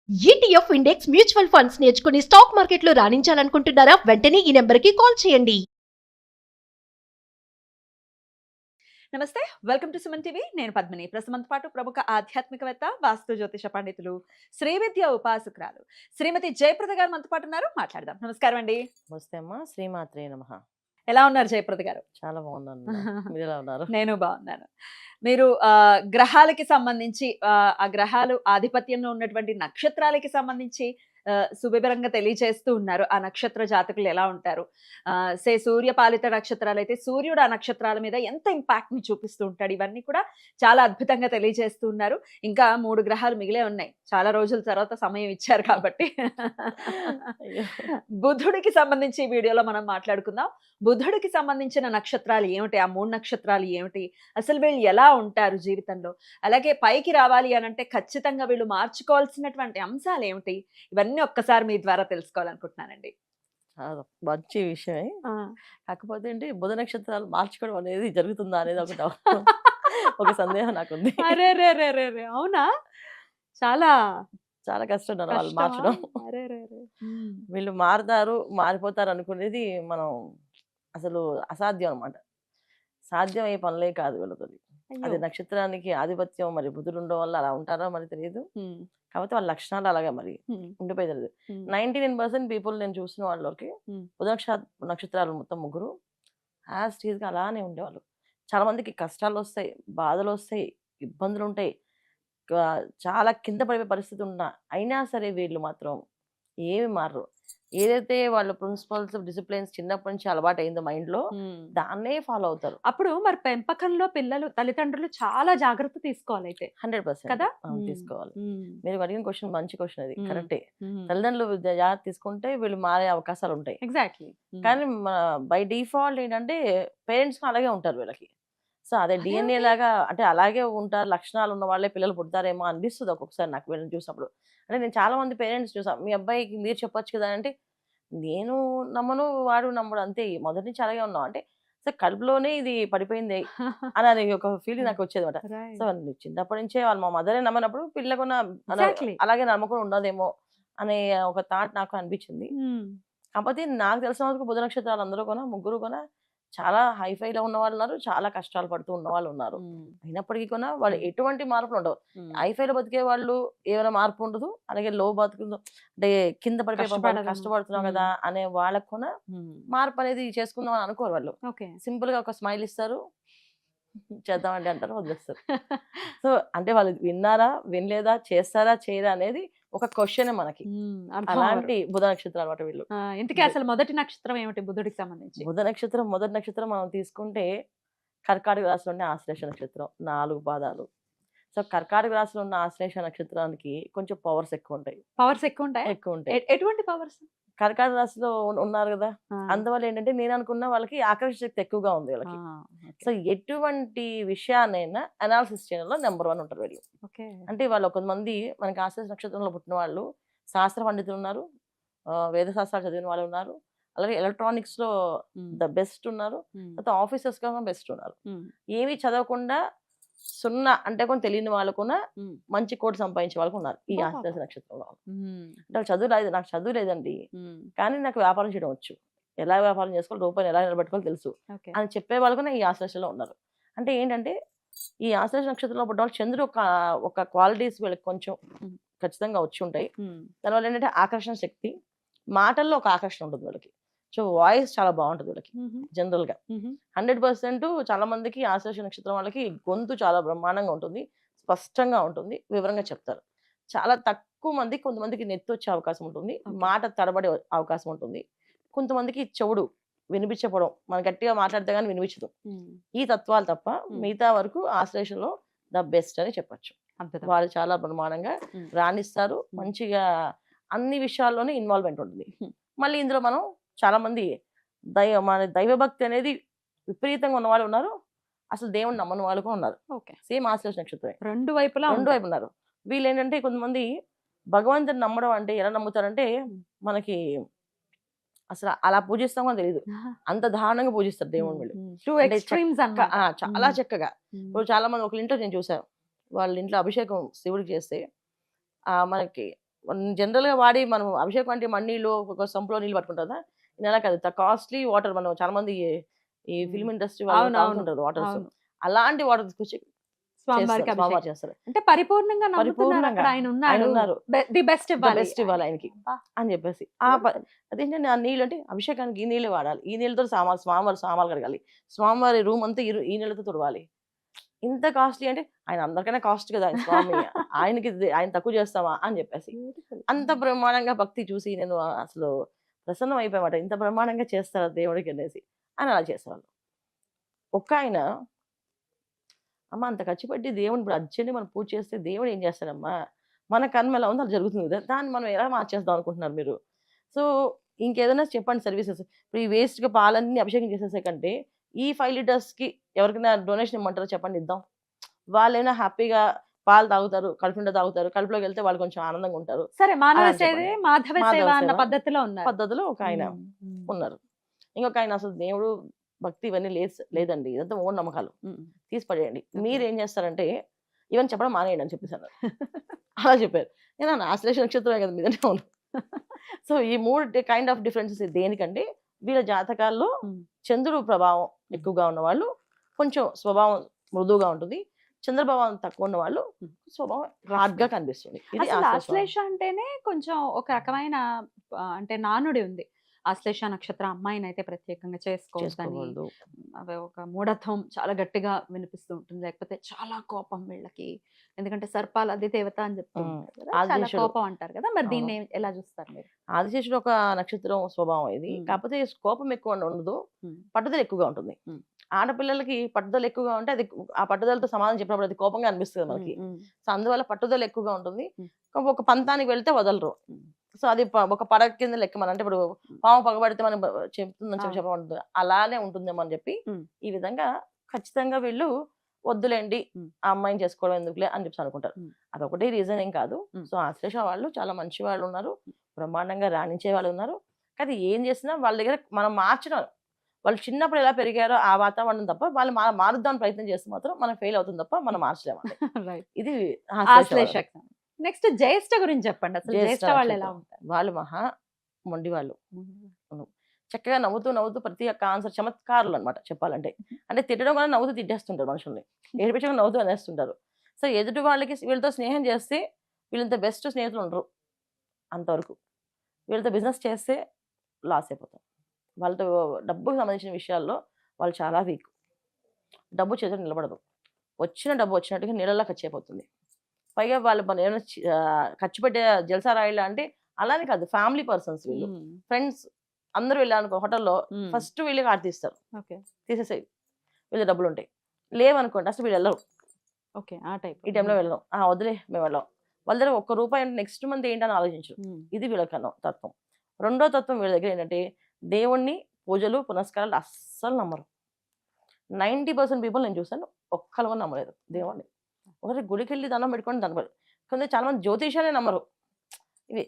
ETF index mutual funds నేర్చుకుని stock మార్కెట్లో రాణించాలనుకుంటున్నారా? వెంటనే ఈ నెంబర్కి కాల్ చేయండి. నమస్తే, వెల్కమ్ టు సుమన్ టీవీ. నేను పద్మిని. ప్రస్తుతంతో పాటు ప్రముఖ ఆధ్యాత్మికవేత్త, వాస్తు జ్యోతిష పండితులు, శ్రీ విద్య ఉపాసకురాలు శ్రీమతి జయప్రద గారు మనతో పాటు ఉన్నారు. మాట్లాడదాం. నమస్కారం అండి. నమస్తే అమ్మా, శ్రీమాత్రే నమః. ఎలా ఉన్నారు జయప్రద గారు? చాలా బాగున్నాను. మీరు ఎలా ఉన్నారు? నేను బాగున్నాను. మీరు గ్రహాలకి సంబంధించి ఆ గ్రహాలు ఆధిపత్యంలో ఉన్నటువంటి నక్షత్రాలకి సంబంధించి సువివరంగా తెలియజేస్తూ ఉన్నారు. ఆ నక్షత్ర జాతకులు ఎలా ఉంటారు? సూర్యపాలిత నక్షత్రాలు అయితే సూర్యుడు ఆ నక్షత్రాల మీద ఎంత ఇంపాక్ట్ ని చూపిస్తూ ఉంటాడు, ఇవన్నీ కూడా చాలా అద్భుతంగా తెలియజేస్తూ ఉన్నారు. ఇంకా 3 గ్రహాలు మిగిలే ఉన్నాయి. చాలా రోజుల తర్వాత సమయం ఇచ్చారు కాబట్టి అయ్యో. బుధుడికి సంబంధించి ఈ వీడియోలో మనం మాట్లాడుకుందాం. బుధుడికి సంబంధించిన నక్షత్రాలు ఏమిటి? ఆ 3 నక్షత్రాలు ఏమిటి? అసలు వీళ్ళు ఎలా ఉంటారు జీవితంలో? అలాగే పైకి రావాలి అనంటే ఖచ్చితంగా వీళ్ళు మార్చుకోవాల్సినటువంటి అంశాలు ఏమిటి? ఇవన్నీ ఒక్కసారి మీ ద్వారా తెలుసుకోవాలనుకుంటున్నానండి. చాలా మంచి విషయమే. కాకపోతే ఏంటి, బుధ నక్షత్రాలు మార్చుకోవడం అనేది జరుగుతుందా అనేది ఒక సందేహం నాకుంది. అరెరెరెరెరె! అవునా? చాలా చాలా కష్టం నన్ను వాళ్ళు కష్టమా? మార్చడం. అరెరెరె! హ్మ్. వీళ్ళు మారుతారు, మారిపోతారు అనుకునేది మనం అసలు అసాధ్యం అనమాట. సాధ్యమయ్యే పనులే కాదు వీళ్ళతోని. అయ్యో! అది నక్షత్రానికి ఆధిపత్యం మరి బుధుడు ఉండడం వల్ల అలా ఉంటారో మరి తెలియదు. హ్మ్. కాకపోతే వాళ్ళ లక్షణాలు అలాగా మరి హ్మ్. ఉండిపోయి తెలియదు. హ్మ్. 99% పీపుల్ నేను చూసిన వాళ్ళకి హ్మ్. బుధ నక్షత్రాలు మొత్తం ముగ్గురు యాజ్ టీజ్గా అలానే ఉండేవాళ్ళు. చాలా మందికి కష్టాలు వస్తాయి, బాధలు వస్తాయి, ఇబ్బందులు ఉంటాయి, చాలా కింద పడిపోయే పరిస్థితి ఉన్నా అయినా సరే వీళ్ళు మాత్రం ఏమి మారరు. ఏదైతే వాళ్ళ ప్రిన్సిపల్స్ డిసిప్లిన్స్ చిన్నప్పటి నుంచి అలవాటు అయిందో మైండ్లో హ్మ్. దాన్నే ఫాలో అవుతారు. అప్పుడు మరి పెంపకంలో తల్లిదండ్రులు చాలా జాగ్రత్త తీసుకోవాలయితే 100% కదా? తీసుకోవాలి. హ్మ్. మీరు అడిగిన క్వశ్చన్ మంచి క్వశ్చన్, అది హ్మ్. కరెక్టే. హ్మ్. తల్లిదండ్రులు జాగ్రత్త తీసుకుంటే వీళ్ళు మారే అవకాశాలు ఉంటాయి. ఎగ్జాక్ట్‌లీ. కానీ బై డిఫాల్ట్ ఏంటంటే పేరెంట్స్ అలాగే ఉంటారు వీళ్ళకి. సో అదే డిఎన్ఏ అదేంటి? లాగా అంటే అలాగే ఉంటారు, లక్షణాలు ఉన్న వాళ్ళే పిల్లలు పుడతారేమో అనిపిస్తుంది ఒక్కొక్కసారి నాకు వీళ్ళని చూసినప్పుడు. అంటే నేను చాలా మంది పేరెంట్స్ చూసాను, మీ అబ్బాయికి మీరు చెప్పొచ్చు కదా అంటే నేను నమ్మను, వాడు నమ్మడు, అంతే మొదటి నుంచి అలాగే ఉన్నాం అంటే సో కడుపులోనే ఇది పడిపోయింది అని అనే ఒక ఫీలింగ్ నాకు వచ్చేది అనమాట. So right. చిన్నప్పటి నుంచే వాళ్ళు మా మదరే నమ్మనప్పుడు పిల్లకున్న ఎగ్జాక్ట్‌లీ. అలాగే నమ్మకం ఉండదేమో అనే ఒక థాట్ నాకు అనిపించింది. హ్మ్. కాకపోతే నాకు తెలిసిన వరకు బుధ నక్షత్రాలు అందరూ కూడా ముగ్గురు కూడా చాలా హైఫైలో ఉన్న వాళ్ళు ఉన్నారు, చాలా కష్టాలు పడుతూ ఉన్న వాళ్ళు ఉన్నారు. హ్మ్. అయినప్పటికీ కూడా వాళ్ళు హ్మ్. ఎటువంటి మార్పులు ఉండవు. హ్మ్. హైఫైలో బతికే వాళ్ళు ఏమైనా మార్పు ఉండదు, అలాగే లో బతుకులు అంటే కింద పడిపోయి పాపం కష్టపడడం. కష్టపడుతున్నాం హ్మ్. కదా అనే వాళ్ళకు కూడా హ్మ్. మార్పు అనేది చేసుకుందాం అని అనుకోరు వాళ్ళు. ఓకే. సింపుల్ గా ఒక స్మైల్ ఇస్తారు, చేద్దామండి అంటారు, వదిలేస్తారు. సో అంటే వాళ్ళు విన్నారా, వినలేదా, చేస్తారా, చేయరా అనేది ఒక క్వశ్చనే మనకి. హ్మ్. అర్థం అవ్వరు. అలాంటి బుధ నక్షత్రం అనమాట వీళ్ళు. ఇంతకీ అసలు మొదటి నక్షత్రం ఏమిటి బుధుడికి సంబంధించి? బుధ నక్షత్రం మొదటి నక్షత్రం మనం తీసుకుంటే కర్కాటక రాశిలో ఉన్న ఆశ్లేష నక్షత్రం 4 పాదాలు. సో కర్కాటక రాశిలో ఉన్న ఆశ్లేష నక్షత్రానికి కొంచెం పవర్స్ ఎక్కువ ఉంటాయి. పవర్స్ ఎక్కువుంటాయా? ఎక్కువ ఉంటాయి. ఎటువంటి పవర్స్? కర్కాటక రాశిలో ఉన్నారు కదా, ఆ! అందువల్ల ఏంటంటే నేను అనుకున్న వాళ్ళకి ఆకర్షణ శక్తి ఎక్కువగా ఉంది ఆ! వీళ్ళకి. ఓకే. సో ఎటువంటి విషయాన్నైనా అనాలిసిస్ చేయడంలో నెంబర్ 1 ఉంటారు వీళ్ళు. ఓకే. అంటే వాళ్ళు కొంతమంది మనకి ఆశ్లేష నక్షత్రంలో పుట్టిన వాళ్ళు శాస్త్ర పండితులు ఉన్నారు, వేద శాస్త్రాలు చదివిన వాళ్ళు ఉన్నారు, అలాగే ఎలక్ట్రానిక్స్‌లో హ్మ్. ద బెస్ట్ ఉన్నారు, హ్మ్. తర్వాత ఆఫీసర్స్‌గా బెస్ట్ ఉన్నారు. హ్మ్. ఏమి చదవకుండా సున్నా అంటే కూడా తెలియని వాళ్ళు కూడా హ్మ్. మంచి కోటి సంపాదించే వాళ్ళు ఉన్నారు ఈ అబ్బబ్బబ్బా! ఆశ్లేష నక్షత్రంలో. హ్మ్. అంటే వాళ్ళు చదువు లేదు, నాకు చదువు లేదండి, హ్మ్. కానీ నాకు వ్యాపారం చేయడం వచ్చు, ఎలా వ్యాపారం చేసుకోవాలి, రూపాయిని ఎలా నిలబెట్టుకోవాలో తెలుసు ఓకే. అని చెప్పే వాళ్ళు కూడా ఈ ఆశ్లేషలో ఉన్నారు. అంటే ఏంటంటే ఈ ఆశ్లేష నక్షత్రంలో పుట్టిన వాళ్ళు చంద్రుడు ఒక క్వాలిటీస్ వీళ్ళకి కొంచెం హ్మ్. ఖచ్చితంగా వచ్చి ఉంటాయి. హ్మ్. దానివల్ల ఏంటంటే ఆకర్షణ శక్తి, మాటల్లో ఒక ఆకర్షణ ఉంటుంది వీళ్ళకి. సో వాయిస్ చాలా బాగుంటుంది వీళ్ళకి హుహు. జనరల్‌గా. హుహు. 100% చాలా మందికి ఆశ్లేష నక్షత్రం వాళ్ళకి గొంతు చాలా బ్రహ్మాండంగా ఉంటుంది, స్పష్టంగా ఉంటుంది, వివరంగా చెప్తారు. చాలా తక్కువ మందికి, కొంతమందికి నెత్తొచ్చే అవకాశం ఉంటుంది, ఓకే. మాట తడబడే అవకాశం ఉంటుంది, కొంతమందికి చెవుడు వినిపించకపోవడం, మనం గట్టిగా మాట్లాడితే గాని వినిపించదు. హ్మ్. ఈ తత్వాలు తప్ప హ్మ్. మిగతా వరకు ఆశ్లేషలో ద బెస్ట్ అని చెప్పొచ్చు. అద్భుతం. వాళ్ళు చాలా బ్రహ్మాండంగా హ్మ్. రాణిస్తారు, హ్మ్. మంచిగా అన్ని విషయాల్లోనే ఇన్వాల్వ్‌మెంట్ ఉంటుంది. హ్మ్. మళ్ళీ ఇందులో మనం చాలా మంది మన దైవభక్తి అనేది విపరీతంగా ఉన్నవాళ్ళు ఉన్నారు, అసలు దేవుడిని నమ్మని వాళ్ళు కూడా ఉన్నారు. ఓకే. సేమ్ ఆశ్లేష నక్షత్రమే. 2 వైపులా 2 ఉంటాయి. వైపు ఉన్నారు. వీళ్ళేంటంటే కొంతమంది భగవంతుడిని నమ్మడం అంటే ఎలా నమ్ముతారంటే హ్మ్. మనకి అసలు అలా పూజిస్తామో తెలీదు, అంత దారుణంగా పూజిస్తారు దేవుడిని హ్మ్. వీళ్ళు. హ్మ్. 2 అంటే ఎక్స్‌ట్రీమ్స్ అన్నమాట. చాలా హ్మ్. చక్కగా. హ్మ్. ఇప్పుడు చాలా మంది ఒకళ్ళ ఇంట్లో నేను చూసాను, వాళ్ళ ఇంట్లో అభిషేకం శివుడికి చేస్తే మనకి జనరల్ గా వాడి మనం అభిషేకం అంటే మಣ್ಣీళ్ళు ఒక సంపులో నీళ్ళు పట్టుకుంటాం కదా, ఇలా కాదు కాస్ట్లీ వాటర్. మనం చాలా మంది ఈ ఫిల్మ్ ఇండస్ట్రీ వాళ్ళు అవును, అవును, తాగుతుంటారు వాటర్స్, అవును. అలాంటి వాటర్ తీసుకొచ్చి స్వామివారికి స్వామివారు అభిషేకం చేస్తారు. అంటే పరిపూర్ణంగా నమ్ముతున్నారు పరిపూర్ణంగా అక్కడ ఆయన ఆయన ఉన్నాడు, ఉన్నారు, ది బెస్ట్ ఇవ్వాలి బెస్ట్ ఇవ్వాలి ఆయనకి అబ్బా, అని చెప్పేసి beautiful. అదేంటంటే ఆ నీళ్ళు అంటే అభిషేకానికి ఈ నీళ్ళే వాడాలి, ఈ నీళ్ళతో స్వామివారు కడగాలి, స్వామివారి రూమ్ అంతా ఈ నీళ్ళతో తుడవాలి. ఇంత కాస్ట్లీ అంటే ఆయన అందరికైనా కాస్ట్ కదా ఆయన స్వామి, ఆయనకి ఆయన తక్కువ చేస్తామా అని చెప్పేసి Beautiful. అంత బ్రహ్మాండంగా భక్తి చూసి నేను అసలు ప్రసన్నం అయిపోయామాట. ఇంత బ్రహ్మాండంగా చేస్తారు దేవుడికి అనేసి అని అలా చేసేవాళ్ళు. ఒక్క ఆయన అమ్మ అంత ఖర్చు పెట్టి దేవుని ఇప్పుడు అర్జెంట్ మనం పూజ చేస్తే దేవుడు ఏం చేస్తాడమ్మా, మన కర్మ ఎలా ఉందో అది జరుగుతుంది కదా, దాన్ని మనం ఎలా మార్చేద్దాం అనుకుంటున్నారు మీరు. సో ఇంకేదైనా చెప్పండి సర్వీసెస్. ఇప్పుడు ఈ వేస్ట్గా పాలన్నీ అభిషేకం చేసేసే కంటే ఈ 5 లీటర్స్కి ఎవరికైనా డొనేషన్ ఇమ్మంటారో చెప్పండి, ఇద్దాం. వాళ్ళైనా హ్యాపీగా పాలు తాగుతారు, కడుపు నిండా తాగుతారు, కడుపులోకి వెళ్తే వాళ్ళు కొంచెం ఆనందంగా ఉంటారు. సరే, మానవ అలా సేవే చెప్పండి. మాధవ మాధవ సేవ అన్న సేవ పద్ధతిలో ఉన్నారు. పద్ధతిలో ఒక ఆయన ఉన్నారు. ఇంకొక ఆయన అసలు దేవుడు భక్తి ఇవన్నీ లేదండి, ఇదంతా మూఢనమ్మకాలు, తీసి పడేయండి. మీరు ఏం చేస్తారంటే ఇవన్నీ చెప్పడం మానేయండి అని చెప్పేసి అన్నారు. అలా చెప్పారు. నేను ఆశ్లేష నక్షత్రమే కదా మీదంటే అవును. సో ఈ 3 కైండ్ ఆఫ్ డిఫరెన్సెస్ దేనికంటే వీళ్ళ జాతకాల్లో చంద్రుడు ప్రభావం ఎక్కువగా ఉన్న వాళ్ళు కొంచెం స్వభావం మృదువుగా ఉంటుంది, చంద్రభావం తక్కువ ఉన్న వాళ్ళు స్వభావం హార్డ్ గా కనిపిస్తుంది. ఇది అసలు ఆశ్లేష. ఆశ్లేష అంటేనే కొంచెం ఒక రకమైన అంటే నానుడి ఉంది. ఆశ్లేష నక్షత్ర అమ్మాయిని అయితే ప్రత్యేకంగా చేసుకోవద్దని, చేసుకోకూడదు. అవి ఒక మూఢత్వం చాలా గట్టిగా వినిపిస్తూ ఉంటుంది. లేకపోతే చాలా కోపం వీళ్ళకి, ఎందుకంటే సర్పాల అధిదేవత దేవత అని చెప్తూ ఉంటారు కదా, చాలా ఆదిశేషుడు. కోపం అంటారు కదా. మరి అవును. దీన్ని ఎలా చూస్తారు మీరు? ఆదిశేషుడు ఒక నక్షత్రం స్వభావం ఇది. కాకపోతే కోపం ఎక్కువ ఉండదు, పట్టుదల ఎక్కువగా ఉంటుంది. ఆడపిల్లలకి పట్టుదల ఎక్కువగా ఉంటే అది ఆ పట్టుదలతో సమాధానం చెప్పినప్పుడు అది కోపంగా అనిపిస్తుంది మనకి. సో అందువల్ల పట్టుదల ఎక్కువగా ఉంటుంది. ఒక పంతానికి వెళ్తే వదలరు. సో అది ఒక పడగ కింద లెక్క. మనం అంటే ఇప్పుడు పాము పగబడితే మనం చెప్తుందని చెప్పబడుతుంది, అలానే ఉంటుందేమో అని చెప్పి ఈ విధంగా ఖచ్చితంగా వీళ్ళు వద్దులేండి ఆ అమ్మాయిని చేసుకోవడం ఎందుకులే అని చెప్పి అనుకుంటారు. అదొకటి రీజన్ ఏం కాదు. సో ఆశ్లేష వాళ్ళు చాలా మంచి వాళ్ళు ఉన్నారు, బ్రహ్మాండంగా రాణించే వాళ్ళు ఉన్నారు. కానీ ఏం చేసినా వాళ్ళ దగ్గర మనం మార్చడం, వాళ్ళు చిన్నప్పుడు ఎలా పెరిగారో ఆ వాతావరణం తప్ప వాళ్ళు మారుద్దామని ప్రయత్నం చేస్తే మాత్రం మనం ఫెయిల్ అవుతుంది తప్ప మనం మార్చలేమండి. ఇది ఆశ్లేష. నెక్స్ట్ జ్యేష్ఠ గురించి చెప్పండి. అసలు జ్యేష్ఠ వాళ్ళు ఎలా ఉంటారు? వాళ్ళు మహా మొండి వాళ్ళు, చక్కగా నవ్వుతూ నవ్వుతూ ప్రతి ఒక్క ఆన్సర్ చమత్కారులు అనమాట చెప్పాలంటే. అంటే తిట్టడం వల్ల నవ్వుతూ తిట్టేస్తుంటారు మనుషుల్ని, ఏడిపించగా నవ్వుతూ అనేస్తుంటారు. సో ఎదుటి వాళ్ళకి వీళ్ళతో స్నేహం చేస్తే వీళ్ళంత బెస్ట్ స్నేహితులు ఉండరు అంతవరకు. వీళ్ళతో బిజినెస్ చేస్తే లాస్ అయిపోతాం. వాళ్ళతో డబ్బుకు సంబంధించిన విషయాల్లో వాళ్ళు చాలా వీక్. డబ్బు చేతులు నిలబడదు, వచ్చిన డబ్బు వచ్చినట్టుగా నీళ్ళలా ఖర్చు అయిపోతుంది. పైగా వాళ్ళు మన ఏమైనా ఖర్చు పెట్టే జల్సా రాయిలా అంటే అలానే కాదు, ఫ్యామిలీ పర్సన్స్ వీళ్ళు, ఫ్రెండ్స్ అందరూ వెళ్ళాలనుకో హోటల్లో ఫస్ట్ వీళ్ళకి కార్డు తీస్తారు, తీసేసాయి వీళ్ళ డబ్బులు ఉంటాయి. లేవనుకోండి అసలు వీళ్ళు వెళ్ళరు. ఈ టైంలో వెళ్ళడం వదిలే మేము వెళ్ళాం. వాళ్ళ దగ్గర ₹1 నెక్స్ట్ మంత్ ఏంటని ఆలోచించరు. ఇది వీళ్ళ తత్వం. రెండో తత్వం వీళ్ళ దగ్గర ఏంటంటే దేవుణ్ణి పూజలు పునస్కారాలు అస్సలు నమ్మరు. 90% పీపుల్ నేను చూసాను ఒక్కరు కూడా నమ్మలేదు దేవుణ్ణి. ఒకటి గుడికి వెళ్ళి దండం పెట్టుకొని దండం కొందరు చాలా మంది జ్యోతిషాలే నమ్మరు. ఇవి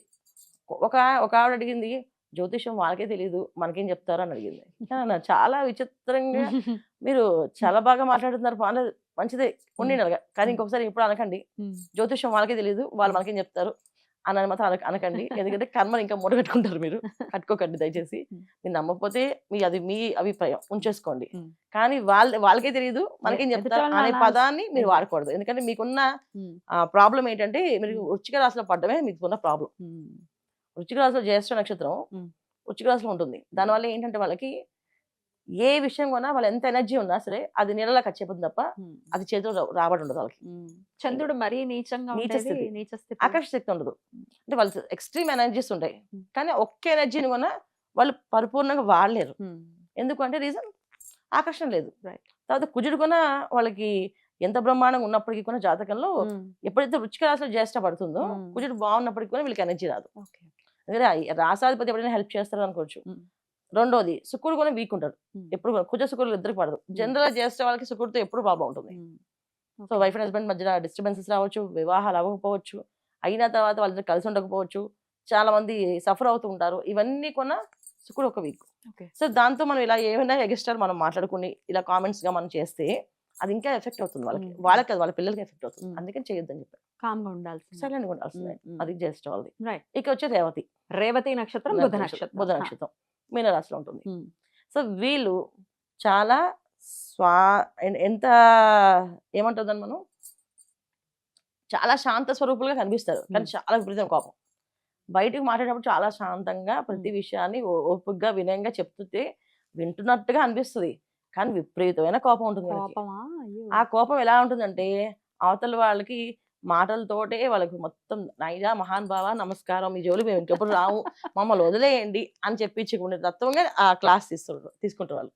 ఒక ఆవిడ అడిగింది, జ్యోతిషం వాళ్ళకే తెలియదు మనకేం చెప్తారు అని అడిగింది. చాలా విచిత్రంగా మీరు చాలా బాగా మాట్లాడుతున్నారు, బాగాలేదు మంచిదే ఉండి అలాగా, కానీ ఇంకొకసారి ఇప్పుడు అనకండి జ్యోతిషం వాళ్ళకే తెలియదు వాళ్ళు మనకేం చెప్తారు అని మాత్రం అనకండి. ఎందుకంటే కర్మని ఇంకా మూట కట్టుకుంటారు, మీరు కట్టుకోకండి దయచేసి. మీరు నమ్మకపోతే అది మీ అభిప్రాయం ఉంచేసుకోండి, కానీ వాళ్ళకే తెలియదు మనకేం చెప్తారు అనే పదాన్ని మీరు వాడకూడదు. ఎందుకంటే మీకున్న ప్రాబ్లం ఏంటంటే మీరు వృశ్చిక రాశిలో పడ్డమే మీకున్న ప్రాబ్లం. వృశ్చిక రాశిలో జ్యేష్ఠ నక్షత్రం వృశ్చిక రాశిలో ఉంటుంది. దానివల్ల ఏంటంటే వాళ్ళకి ఏ విషయం కొన్నా వాళ్ళు ఎంత ఎనర్జీ ఉన్నా సరే అది నీళ్ళలా ఖర్చు అయిపోతుంది తప్ప అది చేతిలో రాబడి ఉండదు వాళ్ళకి. చంద్రుడు మరీ నీచంగా నీచ స్థితి, ఆకర్ష శక్తి ఉండదు. అంటే వాళ్ళు ఎక్స్ట్రీమ్ ఎనర్జీస్ ఉంటాయి, కానీ ఒక్క ఎనర్జీని కొన్నా వాళ్ళు పరిపూర్ణంగా వాడలేరు. ఎందుకంటే రీజన్ ఆకర్షణ లేదు. తర్వాత కుజుడు కొన్నా వాళ్ళకి ఎంత బ్రహ్మాండంగా ఉన్నప్పటికీ కూడా జాతకంలో ఎప్పుడైతే వృశ్చిక రాశిలో జ్యేష్ఠ పడుతుందో కుజుడు బాగున్నప్పటికీ కూడా వీళ్ళకి ఎనర్జీ రాదు. ఎందుకంటే రాసాధిపతి ఎప్పుడైనా హెల్ప్ చేస్తారు అనుకోవచ్చు. రెండోది శుక్రుడు కూడా వీక్ ఉంటాడు, ఎప్పుడు కుజ శుక్రుడు ఇద్దరికి పడదు. జనరల్ గా చేస్తే వాళ్ళకి శుక్రుడితో ఎప్పుడు ప్రాబ్లం ఉంటుంది. సో వైఫ్ అండ్ హస్బెండ్ మధ్యన డిస్టర్బెన్సెస్ రావచ్చు, వివాహాలు అవ్వకపోవచ్చు, అయిన తర్వాత వాళ్ళతో కలిసి ఉండకపోవచ్చు, చాలా మంది సఫర్ అవుతూ ఉంటారు. ఇవన్నీ కూడా శుక్రుడు ఒక వీక్. సో దాంతో మనం ఇలా ఏమైనా ఎగస్ట్రా మనం మాట్లాడుకుని ఇలా కామెంట్స్ గా మనం చేస్తే అది ఇంకా ఎఫెక్ట్ అవుతుంది వాళ్ళకి. ఉమ్. వాళ్ళకి కాదు, వాళ్ళ పిల్లలకి ఎఫెక్ట్ అవుతుంది. ఉమ్. అందుకని చేయొద్దని చెప్పారు. కామ్ గా ఉండాల్సింది. సైలెంట్ గా ఉండాల్సిందే. అది జ్యేష్ఠ వాళ్ళది. రైట్. ఇక వచ్చే రేవతి రేవతి నక్షత్రం బుధ నక్షత్రం. బుధ నక్షత్రం మీనరాశిలో ఉంటుంది. ఉమ్. సో వీళ్ళు చాలా ఎంత ఏమంటుందని మనం చాలా శాంత స్వరూపులుగా కనిపిస్తారు, కానీ చాలా విపరీతం కోపం. బయటకు మాట్లాడేటప్పుడు చాలా శాంతంగా ప్రతి విషయాన్ని ఓపికగా వినయంగా చెప్తుంటే వింటున్నట్టుగా అనిపిస్తుంది, కానీ విపరీతమైన కోపం ఉంటుంది వీళ్ళకి. కోపమా? అయ్యో. ఆ కోపం ఎలా ఉంటుందంటే అవతల వాళ్ళకి మాటలతోటే వాళ్ళకి మొత్తం నైజా మహాన్ భావ నమస్కారం, మీ జోలి మేము ఇంకెప్పుడు రాము, మమ్మల్ని వదిలేయండి అని చెప్పించుకునే తత్వంగా ఆ క్లాస్ తీసుకుంటారు వాళ్ళు.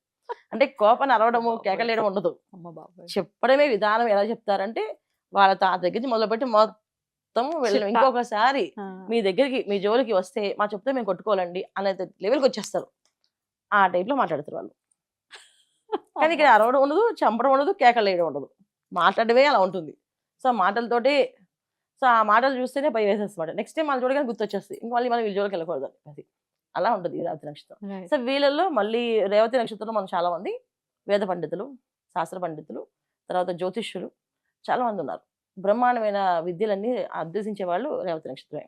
అంటే కోపాన్ని అరవడము కేకలేయడం ఉండదు, అమ్మ బాబాయ్. చెప్పడమే విధానం. ఎలా చెప్తారంటే వాళ్ళ తాత దగ్గర నుంచి మొదలుపెట్టి మొత్తం వెళ్ళడం. చిట్టా. ఇంకొకసారి ఆ. మీ దగ్గరికి మీ జోలికి వస్తే మా చెప్తే మేము కొట్టుకోవాలండి అనే లెవెల్కి వచ్చేస్తారు. ఆ టైప్ లో మాట్లాడతారు వాళ్ళు. కానీ ఇక్కడ అరవడం ఉండదు, చంపడం ఉండదు, కేకలు వేయడం ఉండదు, మాట్లాడమే అలా ఉంటుంది. సో ఆ మాటలతోటి ఆ మాటలు చూస్తేనే భయం వేసేస్తామాట. నెక్స్ట్ టైం వాళ్ళు చూడగానే గుర్తొచ్చేస్తుంది, ఇంక మళ్ళీ మనం వీళ్ళ జోలికి వెళ్ళకూడదు అది. అలా ఉంటుంది ఈ రేవతి నక్షత్రం. Right. సో వీళ్ళల్లో మళ్ళీ రేవతి నక్షత్రంలో మనం చాలా మంది వేద పండితులు, శాస్త్ర పండితులు, తర్వాత జ్యోతిష్యులు చాలా మంది ఉన్నారు. బ్రహ్మాండమైన విద్యలన్నీ అభ్యసించే వాళ్ళు రేవతి నక్షత్రమే.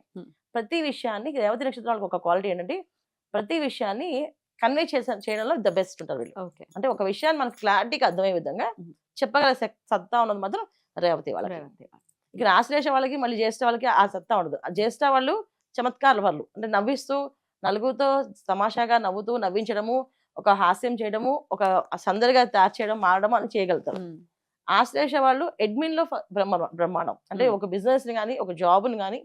ప్రతి విషయాన్ని రేవతి నక్షత్రాలకు ఒక క్వాలిటీ ఏంటంటే ప్రతి విషయాన్ని కన్వే చేయడంలో ద బెస్ట్ ఉంటారు వీళ్ళు. Okay. అంటే ఒక విషయాన్ని మనకు క్లారిటీగా అర్థమయ్యే విధంగా చెప్పగల సత్తా ఉన్నది మాత్రం రేవతి వాళ్ళకి. రేవతి. ఇక ఆశ్లేష వాళ్ళకి మళ్ళీ జ్యేష్ఠ వాళ్ళకి ఆ సత్తా ఉండదు. ఆ జ్యేష్ఠ వాళ్ళు చమత్కారుల వాళ్ళు, అంటే నవ్విస్తూ నలుగురితో తమాషాగా నవ్వుతూ నవ్వించడము, ఒక హాస్యం చేయడము, ఒక సందడిగా తయారు చేయడం, మారడం అని చేయగలుగుతారు. ఆశ్లేష వాళ్ళు అడ్మిన్ లో బ్రహ్మాండం. అంటే ఒక బిజినెస్ ని కానీ, ఒక జాబ్ ని కానీ,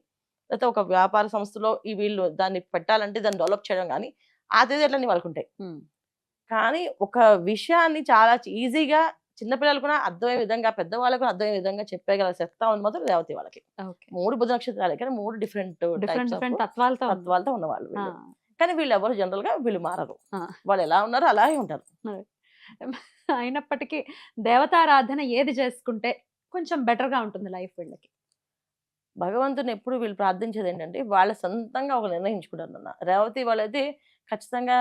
లేకపోతే ఒక వ్యాపార సంస్థలో ఈ వీళ్ళు దాన్ని పెట్టాలంటే దాన్ని డెవలప్ చేయడం కానీ ఆ తెలియట్లన్నీ వాళ్ళకు ఉంటాయి. కానీ ఒక విషయాన్ని చాలా ఈజీగా చిన్నపిల్లలు కూడా అర్థమయ్యే విధంగా, పెద్దవాళ్ళకు అర్థమయ్యే విధంగా చెప్పగల సత్తా ఉంది మాత్రం రేవతి వాళ్ళకి. 3 బుధ నక్షత్రాలే కానీ 3 డిఫరెంట్ తత్వాలతో ఉన్నవాళ్ళు వీళ్ళు. కానీ వీళ్ళు ఎవరు జనరల్ గా వీళ్ళు మారరు, వాళ్ళు ఎలా ఉన్నారో అలాగే ఉంటారు. అయినప్పటికీ దేవతారాధన ఏది చేసుకుంటే కొంచెం బెటర్ గా ఉంటుంది లైఫ్ వీళ్ళకి? భగవంతుని ఎప్పుడు వీళ్ళు ప్రార్థించేది ఏంటంటే వాళ్ళ సొంతంగా ఒక నిర్ణయించుకుంటారు అన్న. రేవతి వాళ్ళైతే ఖచ్చితంగా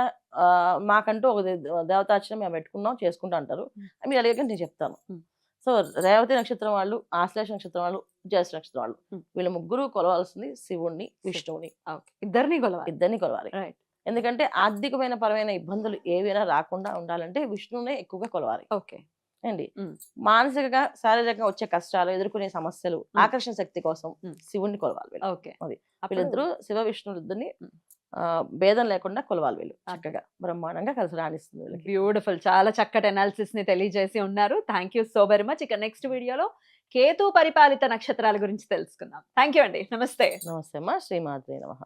మాకంటూ ఒక దేవతార్చన మేము పెట్టుకున్నాం చేసుకుంటా అంటారు. మీరు అడిగాక నేను చెప్తాను. సో రేవతి నక్షత్రం వాళ్ళు, ఆశ్లేష నక్షత్రం వాళ్ళు, జ్యేష్ఠ నక్షత్రం వాళ్ళు, వీళ్ళు ముగ్గురు కొలవాల్సింది శివుణ్ణి, విష్ణువుని. ఇద్దరిని కొలవాలి. ఎందుకంటే ఆర్థికమైన పరమైన ఇబ్బందులు ఏవైనా రాకుండా ఉండాలంటే విష్ణువునే ఎక్కువగా కొలవాలి. అండి మానసికంగా శారీరకంగా వచ్చే కష్టాలు, ఎదుర్కొనే సమస్యలు, ఆకర్షణ శక్తి కోసం శివుణ్ణి కొలవాలి వీళ్ళు. అది వీళ్ళిద్దరూ శివ విష్ణువులిద్దరిని భేదం లేకుండా కొలవాలి వీళ్ళు. చక్కగా బ్రహ్మాండంగా కలిసి రాణిస్తుంది వీళ్ళకి. బ్యూటిఫుల్. చాలా చక్కటి అనాలిసిస్ ని తెలియజేసి ఉన్నారు. Thank you so very much. ఇక నెక్స్ట్ వీడియోలో కేతు పరిపాలిత నక్షత్రాల గురించి తెలుసుకుందాం. థ్యాంక్ యూ అండి. నమస్తే. నమస్తే అమ్మా. శ్రీమాత్రే నమః.